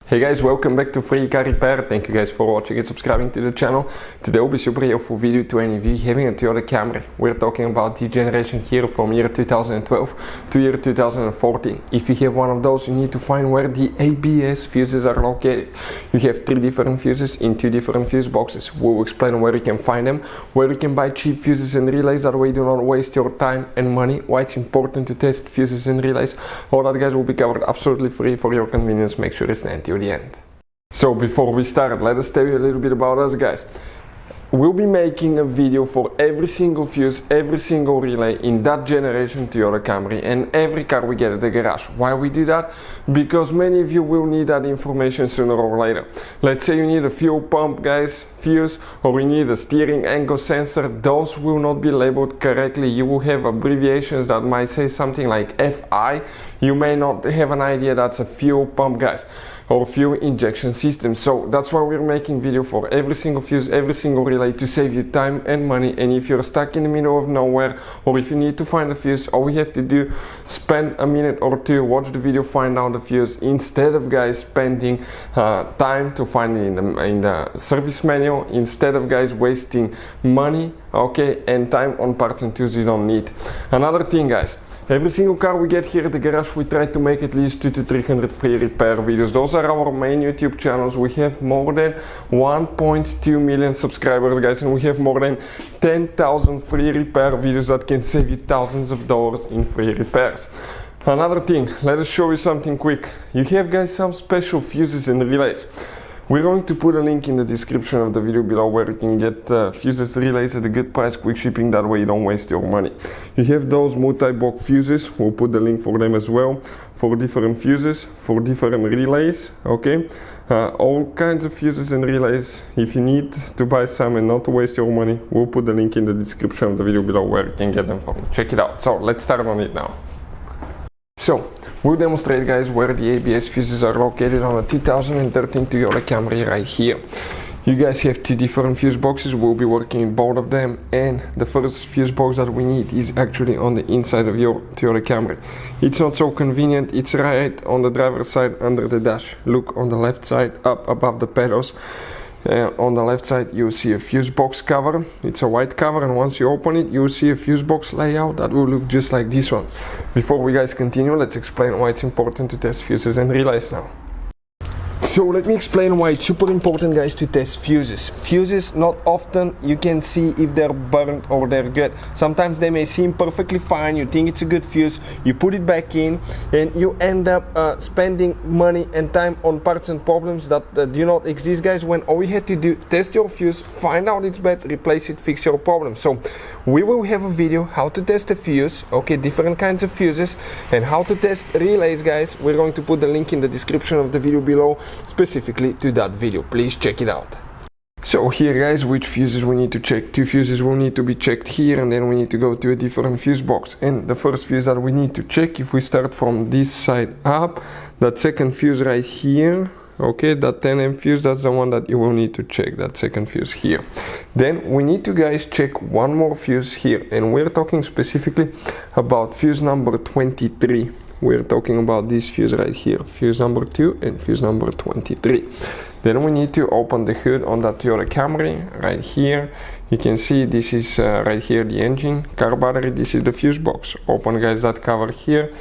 Hey guys, welcome back to Free Car Repair. Thank you guys for watching and subscribing to the channel. Today will be super helpful video to any of you having a Toyota Camry. We're talking about the generation here from year 2012 to year 2014. If you have one of those, you need to find where the ABS fuses are located. You have 3 different fuses in 2 different fuse boxes. We'll explain where you can find them, where you can buy cheap fuses and relays, that way you do not waste your time and money, why it's important to test fuses and relays. All that guys will be covered absolutely free for your convenience. Make sure it's until the end. So before we start, let us tell you a little bit about us guys. We'll be making a video for every single fuse, every single relay in that generation Toyota Camry and every car we get at the garage. Why we do that? Because many of you will need that information sooner or later. Let's say you need a fuel pump guys, fuse, or you need a steering angle sensor. Those will not be labeled correctly. You will have abbreviations that might say something like FI. You may not have an idea that's a fuel pump guys, or fuel injection system. So that's why we're making video for every single fuse, every single relay, to save you time and money. And if you're stuck in the middle of nowhere, or if you need to find a fuse, all we have to do, spend a minute or two, watch the video, find out the fuse, instead of guys spending time to find it in the service manual, instead of guys wasting money, okay, and time on parts and tools you don't need. Another thing guys, every single car we get here at the garage, we try to make at least 200 to 300 free repair videos. Those are our main YouTube channels. We have more than 1.2 million subscribers guys, and we have more than 10,000 free repair videos that can save you thousands of dollars in free repairs. Another thing, let us show you something quick. You have guys some special fuses and relays. We're going to put a link in the description of the video below where you can get fuses, relays at a good price, quick shipping, that way you don't waste your money. You have those multi-block fuses, we'll put the link for them as well, for different fuses, for different relays, okay? All kinds of fuses and relays. If you need to buy some and not to waste your money, we'll put the link in the description of the video below where you can get them from. Check it out. So let's start on it now. So, we'll demonstrate guys where the ABS fuses are located on a 2013 Toyota Camry right here. You guys have 2 different fuse boxes. We'll be working in both of them, and the first fuse box that we need is actually on the inside of your Toyota Camry. It's not so convenient. It's right on the driver's side under the dash. Look on the left side, up above the pedals. On the left side you'll see a fuse box cover. It's a white cover, and once you open it you'll see a fuse box layout that will look just like this one. Before we guys continue, let's explain why it's important to test fuses and relays now. So let me explain why it's super important guys to test fuses. Fuses, not often you can see if they're burnt or they're good. Sometimes they may seem perfectly fine, you think it's a good fuse, you put it back in, and you end up spending money and time on parts and problems that do not exist guys, when all you had to do, test your fuse, find out it's bad, replace it, fix your problem. So we will have a video how to test a fuse, okay, different kinds of fuses, and how to test relays guys. We're going to put the link in the description of the video below specifically to that video. Please check it out. So here guys, which fuses we need to check. 2 fuses will need to be checked here, and then we need to go to a different fuse box. And the first fuse that we need to check, if we start from this side up, that second fuse right here, okay, that 10M fuse, that's the one that you will need to check, that second fuse here. Then we need to guys check one more fuse here, and we're talking specifically about fuse number 23. We're talking about this fuse right here, fuse number 2 and fuse number 23. Then we need to open the hood on that Toyota Camry right here. You can see this is right here the engine, car battery, this is the fuse box. Open guys that cover here,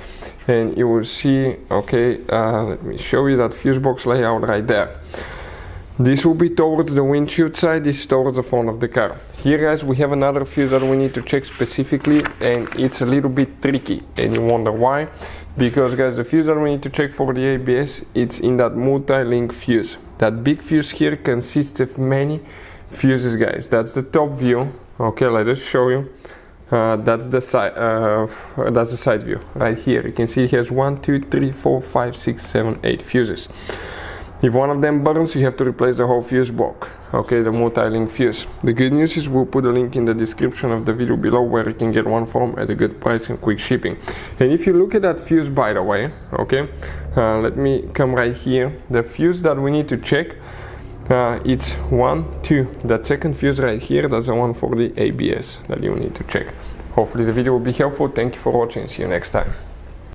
and you will see, okay, let me show you that fuse box layout right there. This will be towards the windshield side, this is towards the front of the car. Here guys we have another fuse that we need to check specifically, and it's a little bit tricky, and you wonder why. Because guys, the fuse that we need to check for the ABS, it's in that multi-link fuse. That big fuse here consists of many fuses guys. That's the top view. Okay, let us show you. That's the side view right here. You can see it has 1, 2, 3, 4, 5, 6, 7, 8 fuses. If one of them burns, you have to replace the whole fuse block, okay, the multi-link fuse. The good news is we'll put a link in the description of the video below where you can get one from at a good price and quick shipping. And if you look at that fuse, by the way, okay, let me come right here. The fuse that we need to check, it's 1, 2. That second fuse right here, that's the one for the ABS that you need to check. Hopefully the video will be helpful. Thank you for watching. See you next time.